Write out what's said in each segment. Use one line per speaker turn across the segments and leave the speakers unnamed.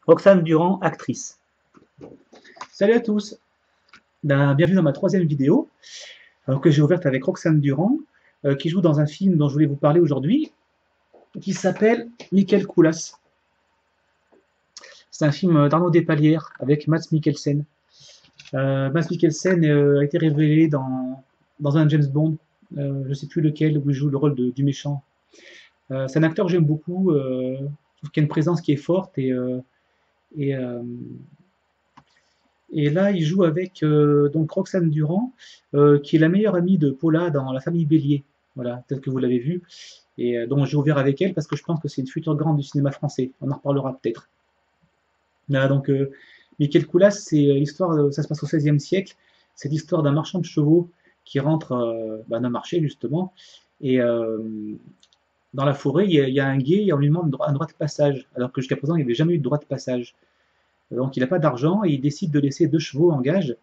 Roxane Durand, actrice. Salut à tous, bienvenue dans ma troisième vidéo que j'ai ouverte avec Roxane Durand, qui joue dans un film dont je voulais vous parler aujourd'hui, qui s'appelle Michael Koulas. C'est un film d'Arnaud Despalières avec Mads Mikkelsen. Mads Mikkelsen a été révélé dans un James Bond, je ne sais plus lequel, où il joue le rôle du méchant. C'est un acteur que j'aime beaucoup, je trouve qu'il a une présence qui est forte et, euh, et là, il joue avec donc Roxane Durand, qui est la meilleure amie de Paula dans La Famille Bélier. Voilà, peut-être que vous l'avez vu. Et donc j'ai ouvert avec elle parce que je pense que c'est une future grande du cinéma français. On en reparlera peut-être. Voilà, donc Michael Koulas, c'est l'histoire, ça se passe au XVIe siècle. C'est l'histoire d'un marchand de chevaux qui rentre d'un marché justement. Et dans la forêt, il y a un gué et on lui demande un droit de passage, alors que jusqu'à présent, il n'y avait jamais eu de droit de passage. Donc il n'a pas d'argent et il décide de laisser 2 chevaux en gage.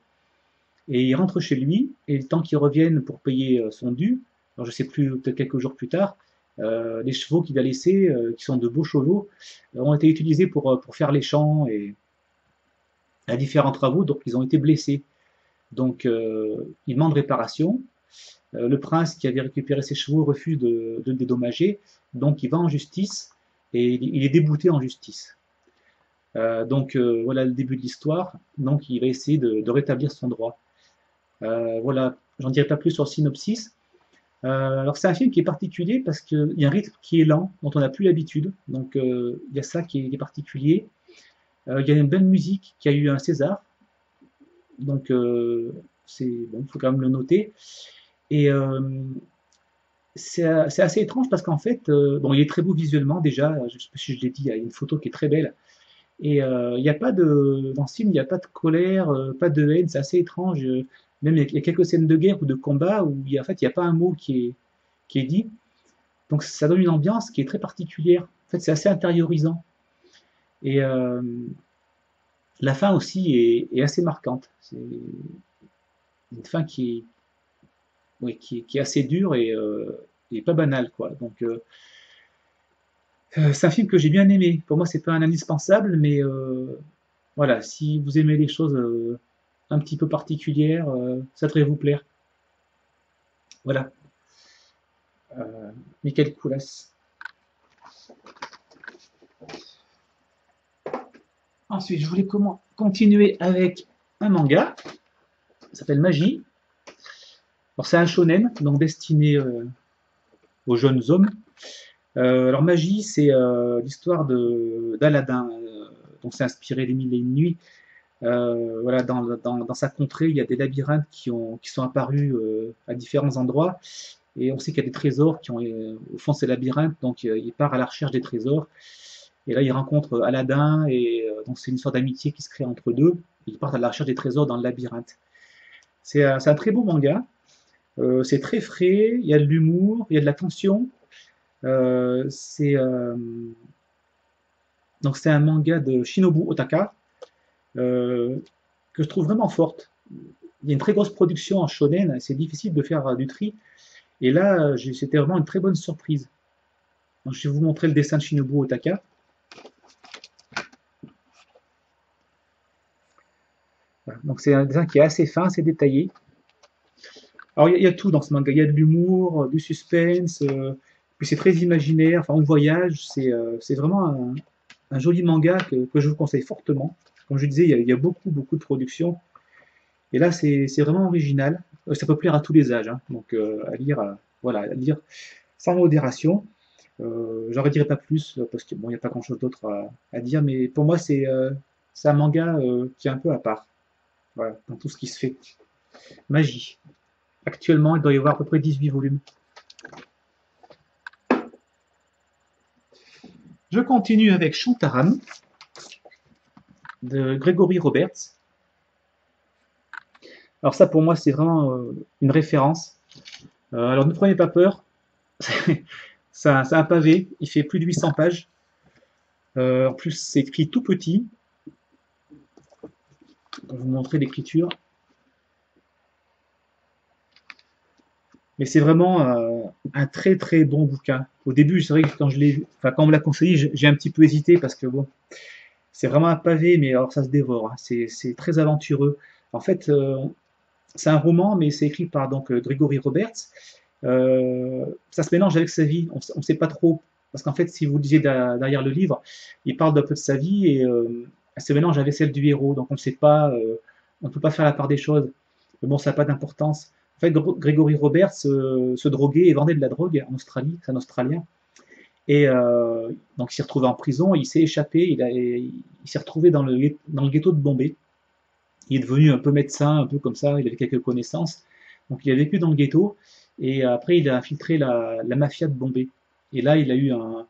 Et il rentre chez lui, et le temps qu'il revienne pour payer son dû, alors je ne sais plus, peut-être quelques jours plus tard, les chevaux qu'il a laissés, qui sont de beaux chevaux, ont été utilisés pour faire les champs et à différents travaux, donc ils ont été blessés. Donc il demande réparation. Le prince qui avait récupéré ses chevaux refuse de le dédommager, donc il va en justice et il est débouté en justice. Voilà le début de l'histoire. Donc il va essayer de rétablir son droit. Voilà, j'en dirai pas plus sur le synopsis. Alors c'est un film qui est particulier parce qu'il y a un rythme qui est lent, dont on n'a plus l'habitude. Donc il y a ça qui est particulier. Il y a une belle musique qui a eu un César. Donc c'est bon, il faut quand même le noter. Et c'est assez étrange parce qu'en fait, bon, il est très beau visuellement déjà. Je ne sais pas si je l'ai dit, il y a une photo qui est très belle. Et il n'y a pas dans ce film, il n'y a pas de colère, pas de haine, c'est assez étrange. Même il y a quelques scènes de guerre ou de combat où en fait, il n'y a pas un mot qui est dit. Donc ça donne une ambiance qui est très particulière. En fait, c'est assez intériorisant. Et la fin aussi est assez marquante. C'est une fin ouais, qui est assez dure et pas banale, quoi. Donc c'est un film que j'ai bien aimé. Pour moi, c'est pas un indispensable, mais voilà, si vous aimez les choses un petit peu particulières, ça devrait vous plaire. Voilà, Michael Koulas. Ensuite, je voulais continuer avec un manga, ça s'appelle Magie. Alors, c'est un shonen, donc destiné aux jeunes hommes. Alors, Magie, c'est l'histoire d'Aladin. Donc, c'est inspiré des Mille et une nuits. Voilà, dans sa contrée, il y a des labyrinthes qui sont apparus à différents endroits. Et on sait qu'il y a des trésors qui ont au fond de ces labyrinthes, donc il part à la recherche des trésors. Et là, il rencontre Aladdin, et donc c'est une sorte d'amitié qui se crée entre deux. Ils partent à la recherche des trésors dans le labyrinthe. C'est un très beau manga. C'est très frais, il y a de l'humour, il y a de la tension. Euh, c'est euh, donc c'est un manga de Shinobu Otaka euh, que je trouve vraiment forte. Il y a une très grosse production en shonen, c'est difficile de faire du tri. Et là, c'était vraiment une très bonne surprise. Donc, je vais vous montrer le dessin de Shinobu Otaka. Voilà. Donc c'est un dessin qui est assez fin, assez détaillé. Alors il y a tout dans ce manga, il y a de l'humour, du suspense, puis c'est très imaginaire, enfin on voyage, c'est vraiment un joli manga que je vous conseille fortement. Comme je disais, il y a beaucoup, beaucoup de production. Et là, c'est vraiment original. Ça peut plaire à tous les âges, hein. Donc à lire, voilà, à lire sans modération. J'en redirai pas plus parce qu'il bon, n'y a pas grand-chose d'autre à dire, mais pour moi, c'est un manga qui est un peu à part, voilà, dans tout ce qui se fait. Magie. Actuellement, il doit y avoir à peu près 18 volumes. Je continue avec Shantaram de Gregory Roberts. Alors ça, pour moi, c'est vraiment une référence. Alors ne prenez pas peur, c'est un pavé, il fait plus de 800 pages. En plus, c'est écrit tout petit. Je vais vous montrer l'écriture. Mais c'est vraiment un très très bon bouquin. Au début, c'est vrai que quand je l'ai, enfin quand on me l'a conseillé, j'ai un petit peu hésité parce que bon, C'est vraiment un pavé, mais alors ça se dévore, hein. C'est très aventureux. En fait, c'est un roman, mais c'est écrit par donc Gregory Roberts. Ça se mélange avec sa vie. On ne sait pas trop, parce qu'en fait, si vous lisez derrière le livre, il parle d'un peu de sa vie et elle se mélange avec celle du héros. Donc on ne sait pas, on ne peut pas faire la part des choses. Mais bon, ça n'a pas d'importance. En fait, Gregory Roberts se droguait et vendait de la drogue en Australie. C'est un Australien. Et donc il s'est retrouvé en prison, il s'est échappé, il s'est retrouvé dans le ghetto de Bombay. Il est devenu un peu médecin, un peu comme ça, il avait quelques connaissances. Donc il a vécu dans le ghetto, et après il a infiltré la mafia de Bombay. Et là il a eu un.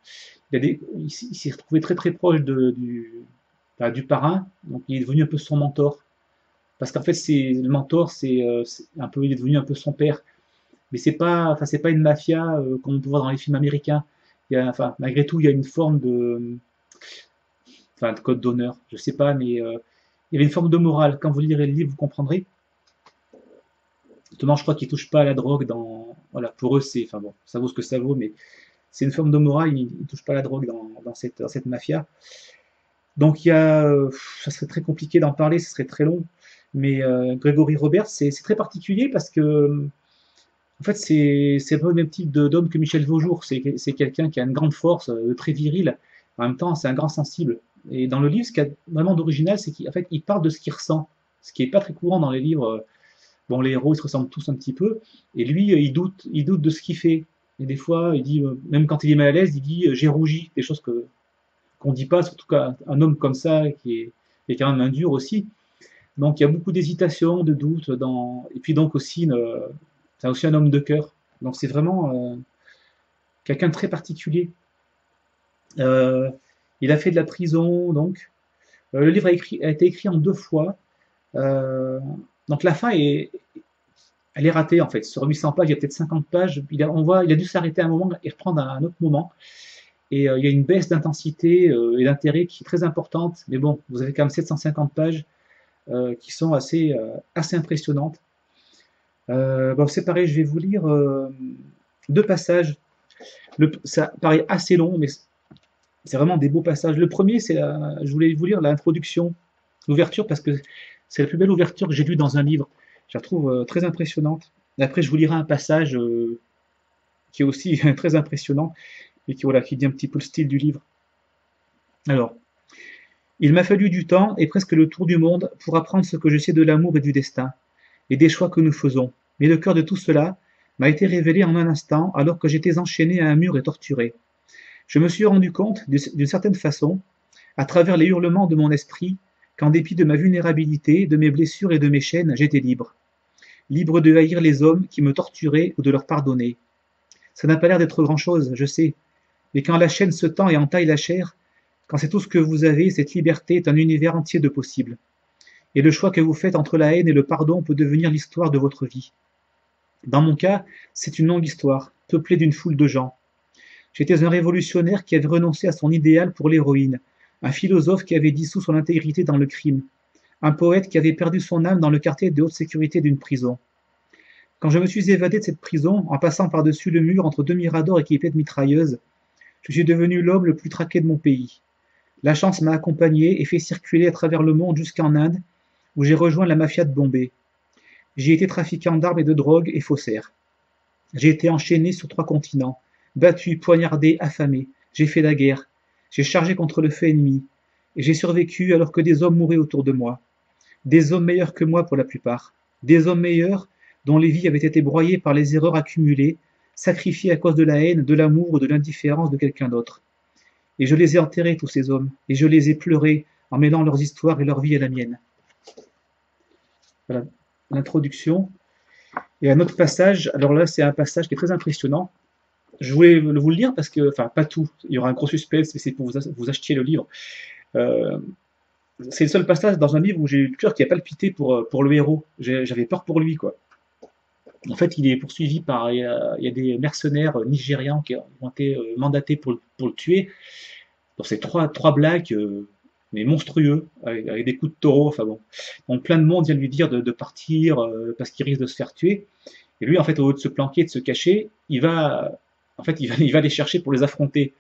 Il s'est retrouvé très très proche du parrain, donc il est devenu un peu son mentor. Parce qu'en fait, le mentor, c'est un peu, il est devenu un peu son père. Mais c'est pas une mafia comme on peut voir dans les films américains. Enfin, malgré tout, il y a une forme de code d'honneur, je sais pas, mais il y avait une forme de morale. Quand vous lirez le livre, vous comprendrez. Notamment, je crois qu'ils touchent pas à la drogue voilà, pour eux, enfin bon, ça vaut ce que ça vaut, mais c'est une forme de morale. Ils ne touchent pas à la drogue dans cette mafia. Donc ça serait très compliqué d'en parler, ce serait très long. Mais Gregory Roberts, c'est très particulier parce que en fait, c'est pas le même type d'homme que Michel Vaujour. C'est quelqu'un qui a une grande force, très viril. En même temps, c'est un grand sensible. Et dans le livre, ce qu'il y a vraiment d'original, c'est qu'en fait, il parle de ce qu'il ressent. Ce qui n'est pas très courant dans les livres. Bon, les héros, ils se ressemblent tous un petit peu. Et lui, il doute de ce qu'il fait. Et des fois, il dit, même quand il est mal à l'aise, il dit j'ai rougi. Des choses qu'on ne dit pas, surtout qu'un homme comme ça, qui est quand même un dur aussi. Donc il y a beaucoup d'hésitation, de doute. Et puis donc aussi, c'est aussi un homme de cœur. Donc c'est vraiment quelqu'un de très particulier. Euh, il a fait de la prison, donc. Le livre a été écrit en 2 fois. Euh, donc la fin elle est ratée en fait. Sur 800 pages, il y a peut-être 50 pages. Il a dû s'arrêter à un moment et reprendre à un autre moment. Et il y a une baisse d'intensité et d'intérêt qui est très importante. Mais bon, vous avez quand même 750 pages qui sont assez impressionnantes. Bon, c'est pareil, je vais vous lire 2 passages. Ça paraît assez long, mais c'est vraiment des beaux passages. Le premier, je voulais vous lire l'introduction, l'ouverture, parce que c'est la plus belle ouverture que j'ai lue dans un livre. Je la trouve très impressionnante. Et après, je vous lirai un passage qui est aussi très impressionnant et qui dit un petit peu le style du livre. Alors, il m'a fallu du temps et presque le tour du monde pour apprendre ce que je sais de l'amour et du destin, et des choix que nous faisons. Mais le cœur de tout cela m'a été révélé en un instant alors que j'étais enchaîné à un mur et torturé. Je me suis rendu compte, d'une certaine façon, à travers les hurlements de mon esprit, qu'en dépit de ma vulnérabilité, de mes blessures et de mes chaînes, j'étais libre. Libre de haïr les hommes qui me torturaient ou de leur pardonner. Ça n'a pas l'air d'être grand-chose, je sais, mais quand la chaîne se tend et entaille la chair, quand c'est tout ce que vous avez, cette liberté est un univers entier de possibles. Et le choix que vous faites entre la haine et le pardon peut devenir l'histoire de votre vie. Dans mon cas, c'est une longue histoire, peuplée d'une foule de gens. J'étais un révolutionnaire qui avait renoncé à son idéal pour l'héroïne, un philosophe qui avait dissous son intégrité dans le crime, un poète qui avait perdu son âme dans le quartier de haute sécurité d'une prison. Quand je me suis évadé de cette prison, en passant par-dessus le mur entre 2 miradors équipés de mitrailleuses, je suis devenu l'homme le plus traqué de mon pays. La chance m'a accompagné et fait circuler à travers le monde jusqu'en Inde, où j'ai rejoint la mafia de Bombay. J'y ai été trafiquant d'armes et de drogue et faussaire. J'ai été enchaîné sur 3 continents, battu, poignardé, affamé. J'ai fait la guerre. J'ai chargé contre le feu ennemi. Et j'ai survécu alors que des hommes mouraient autour de moi. Des hommes meilleurs que moi pour la plupart. Des hommes meilleurs dont les vies avaient été broyées par les erreurs accumulées, sacrifiées à cause de la haine, de l'amour ou de l'indifférence de quelqu'un d'autre. Et je les ai enterrés, tous ces hommes, et je les ai pleurés en mêlant leurs histoires et leur vie à la mienne. Voilà l'introduction. Et un autre passage, alors là c'est un passage qui est très impressionnant. Je voulais vous le lire parce que, enfin pas tout, il y aura un gros suspense, mais c'est pour vous achetiez le livre. Euh, c'est le seul passage dans un livre où j'ai eu le cœur qui a palpité pour le héros. J'avais peur pour lui, quoi. En fait, il est poursuivi par. Il y a des mercenaires nigérians qui ont été mandatés pour le tuer. Donc, c'est trois blacks, mais monstrueux, avec des coups de taureau. Enfin bon. Donc, plein de monde vient lui dire de partir parce qu'il risque de se faire tuer. Et lui, en fait, au lieu de se planquer, de se cacher, il va les chercher pour les affronter.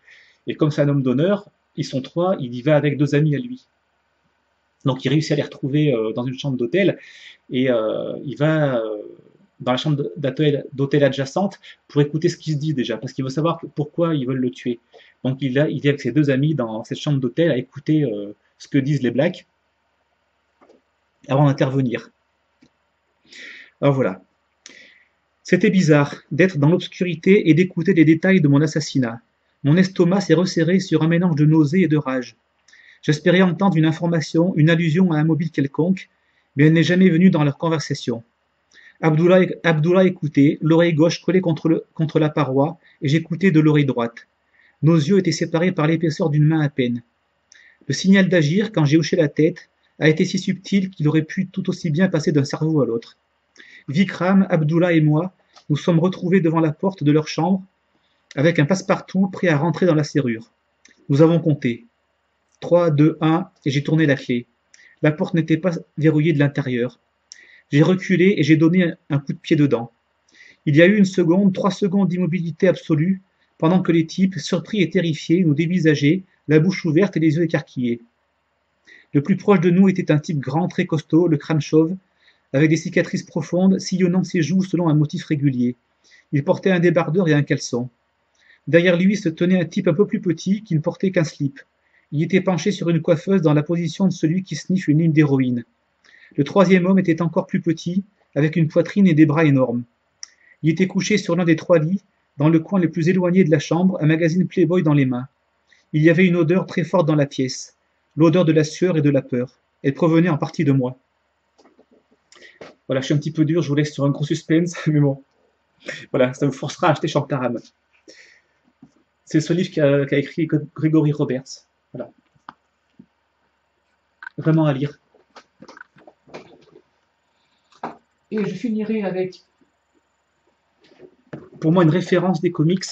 Et comme c'est un homme d'honneur, ils sont trois, il y va avec deux amis à lui. Donc il réussit à les retrouver dans une chambre d'hôtel et il va dans la chambre d'hôtel adjacente pour écouter ce qui se dit déjà, parce qu'il veut savoir pourquoi ils veulent le tuer. Donc il est avec ses deux amis dans cette chambre d'hôtel à écouter ce que disent les Blacks avant d'intervenir. Alors voilà. C'était bizarre d'être dans l'obscurité et d'écouter les détails de mon assassinat. Mon estomac s'est resserré sur un mélange de nausée et de rage. J'espérais entendre une information, une allusion à un mobile quelconque, mais elle n'est jamais venue dans leur conversation. Abdullah écoutait, l'oreille gauche collée contre la paroi, et j'écoutais de l'oreille droite. Nos yeux étaient séparés par l'épaisseur d'une main à peine. Le signal d'agir, quand j'ai hoché la tête, a été si subtil qu'il aurait pu tout aussi bien passer d'un cerveau à l'autre. Vikram, Abdullah et moi nous sommes retrouvés devant la porte de leur chambre, avec un passe-partout prêt à rentrer dans la serrure. Nous avons compté. 3, 2, 1, et j'ai tourné la clé. La porte n'était pas verrouillée de l'intérieur. J'ai reculé et j'ai donné un coup de pied dedans. Il y a eu une seconde, 3 secondes d'immobilité absolue, pendant que les types, surpris et terrifiés, nous dévisageaient, la bouche ouverte et les yeux écarquillés. Le plus proche de nous était un type grand, très costaud, le crâne chauve, avec des cicatrices profondes, sillonnant ses joues selon un motif régulier. Il portait un débardeur et un caleçon. Derrière lui se tenait un type un peu plus petit qui ne portait qu'un slip. Il était penché sur une coiffeuse dans la position de celui qui sniffe une ligne d'héroïne. Le troisième homme était encore plus petit, avec une poitrine et des bras énormes. Il était couché sur l'un des 3 lits, dans le coin le plus éloigné de la chambre, un magazine Playboy dans les mains. Il y avait une odeur très forte dans la pièce, l'odeur de la sueur et de la peur. Elle provenait en partie de moi. Voilà, je suis un petit peu dur, je vous laisse sur un gros suspense, mais bon. Voilà, ça vous forcera à acheter Shantaram. C'est ce livre qu'a écrit Gregory Roberts. Voilà. Vraiment à lire. Et je finirai avec, pour moi, une référence des comics.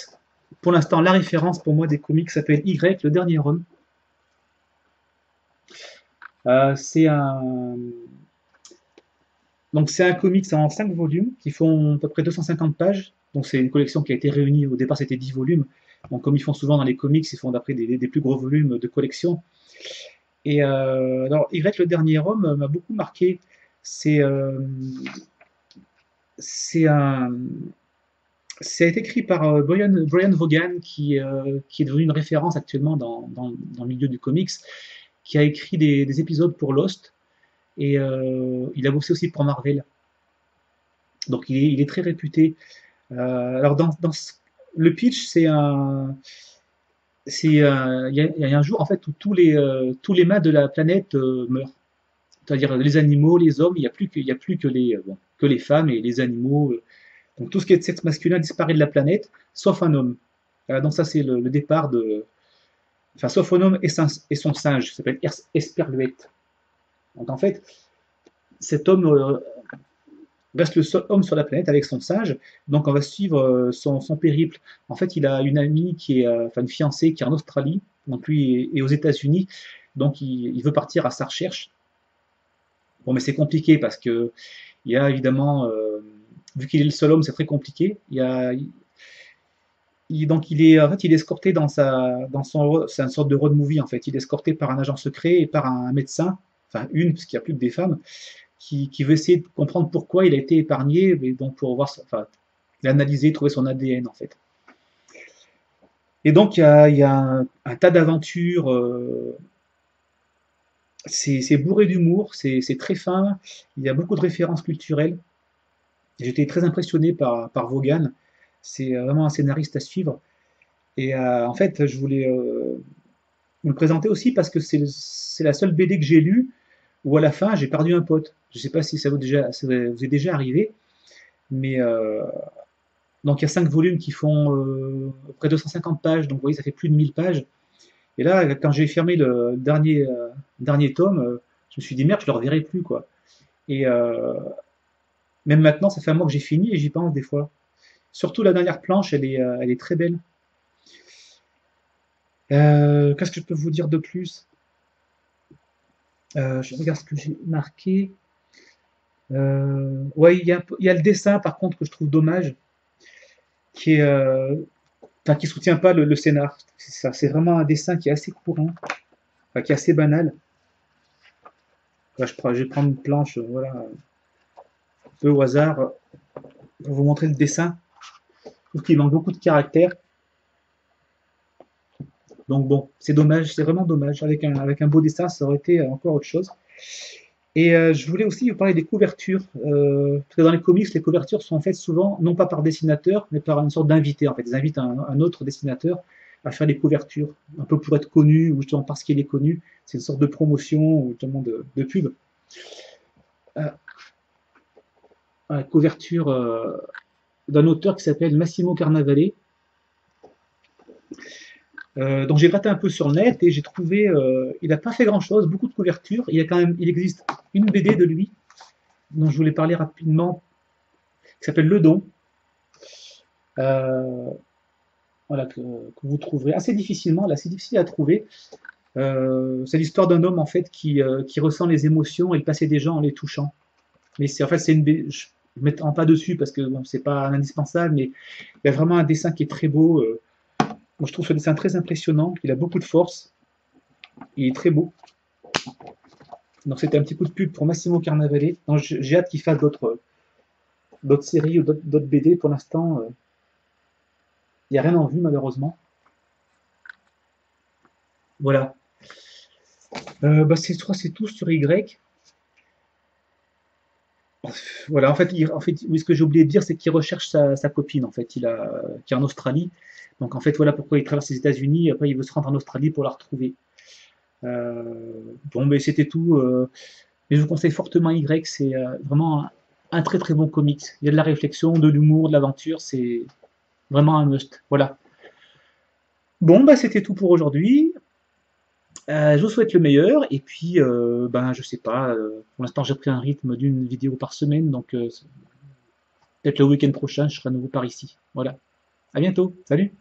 Pour l'instant, la référence pour moi des comics s'appelle Y, le dernier homme. C'est un comics en 5 volumes qui font à peu près 250 pages. Donc c'est une collection qui a été réunie. Au départ, c'était 10 volumes. Donc comme ils font souvent dans les comics, ils font d'après des plus gros volumes de collection. Et alors, Y, le dernier homme m'a beaucoup marqué. C'est un. Ça a été écrit par Brian Vaughan, qui est devenu une référence actuellement dans le milieu du comics, qui a écrit des épisodes pour Lost, et il a bossé aussi pour Marvel. Donc il est très réputé. Alors le pitch, il y a un jour en fait où tous les mâles de la planète meurent. C'est-à-dire les animaux, les hommes, il n'y a plus que les femmes et les animaux. Donc tout ce qui est de sexe masculin disparaît de la planète, sauf un homme. Voilà, donc ça c'est le départ de. Enfin, sauf un homme et son singe, qui s'appelle Esperluette. Donc en fait, cet homme reste le seul homme sur la planète avec son singe, donc on va suivre son périple. En fait, il a une amie enfin une fiancée qui est en Australie, donc lui est aux États-Unis, donc il veut partir à sa recherche. Bon, mais c'est compliqué parce que il y a évidemment, vu qu'il est le seul homme, c'est très compliqué. Donc en fait, il est escorté c'est une sorte de road movie en fait. Il est escorté par un agent secret et par un médecin, enfin une, parce qu'il n'y a plus que des femmes, qui veut essayer de comprendre pourquoi il a été épargné, mais donc pour voir, enfin, l'analyser, trouver son ADN en fait. Et donc il y a un tas d'aventures. C'est bourré d'humour, c'est très fin. Il y a beaucoup de références culturelles. J'étais très impressionné par Vaughan. C'est vraiment un scénariste à suivre. Et en fait, je voulais vous le présenter aussi parce que c'est la seule BD que j'ai lue où à la fin j'ai perdu un pote. Je ne sais pas si ça vous est déjà arrivé, mais donc il y a 5 volumes qui font près de 250 pages, donc vous voyez, ça fait plus de 1000 pages. Et là, quand j'ai fermé le dernier tome, je me suis dit merde, je ne le reverrai plus, quoi. Et même maintenant, ça fait un mois que j'ai fini et j'y pense des fois. Surtout la dernière planche, elle est très belle. Qu'est-ce que je peux vous dire de plus? Je regarde ce que j'ai marqué. Ouais, il y a le dessin, par contre, que je trouve dommage, qui est enfin, qui soutient pas le scénar. C'est vraiment un dessin qui est assez courant, enfin, qui est assez banal. Là, je vais prendre une planche, voilà, un peu au hasard, pour vous montrer le dessin. Je trouve qu'il manque beaucoup de caractère. Donc bon, c'est dommage, c'est vraiment dommage. Avec un beau dessin, ça aurait été encore autre chose. Et je voulais aussi vous parler des couvertures. Parce que dans les comics, les couvertures sont faites souvent, non pas par dessinateur, mais par une sorte d'invité. En fait, ils invitent un autre dessinateur à faire des couvertures, un peu pour être connu, ou justement parce qu'il est connu. C'est une sorte de promotion, ou justement de pub. Euh, la couverture d'un auteur qui s'appelle Massimo Carnavale. Donc j'ai gratté un peu sur le net et j'ai trouvé, il n'a pas fait grand chose, beaucoup de couvertures. Il existe une BD de lui dont je voulais parler rapidement, qui s'appelle Le Don. Euh, voilà, que vous trouverez assez difficilement, là, c'est difficile à trouver. C'est l'histoire d'un homme en fait qui ressent les émotions et le passé des gens en les touchant. Mais c'est en fait c'est une BD, je ne mets pas dessus parce que bon, c'est pas un indispensable, mais il y a vraiment un dessin qui est très beau. Moi, je trouve ce dessin très impressionnant, il a beaucoup de force, il est très beau. Donc c'était un petit coup de pub pour Massimo Carnavale. J'ai hâte qu'il fasse d'autres séries ou d'autres BD. Pour l'instant, il n'y a rien en vue malheureusement. Voilà. Je crois que c'est tout sur Y. Voilà, oui, ce que j'ai oublié de dire, c'est qu'il recherche sa copine, en fait, qui est en Australie. Donc, en fait, voilà pourquoi il traverse les États-Unis. Après, il veut se rendre en Australie pour la retrouver. Bon, mais c'était tout. Mais je vous conseille fortement Y. C'est vraiment un très très bon comics. Il y a de la réflexion, de l'humour, de l'aventure. C'est vraiment un must. Voilà. Bon, bah, c'était tout pour aujourd'hui. Je vous souhaite le meilleur. Et puis, ben, je sais pas. Pour l'instant, j'ai pris un rythme d'une vidéo par semaine. Donc, peut-être le week-end prochain, je serai à nouveau par ici. Voilà. À bientôt. Salut.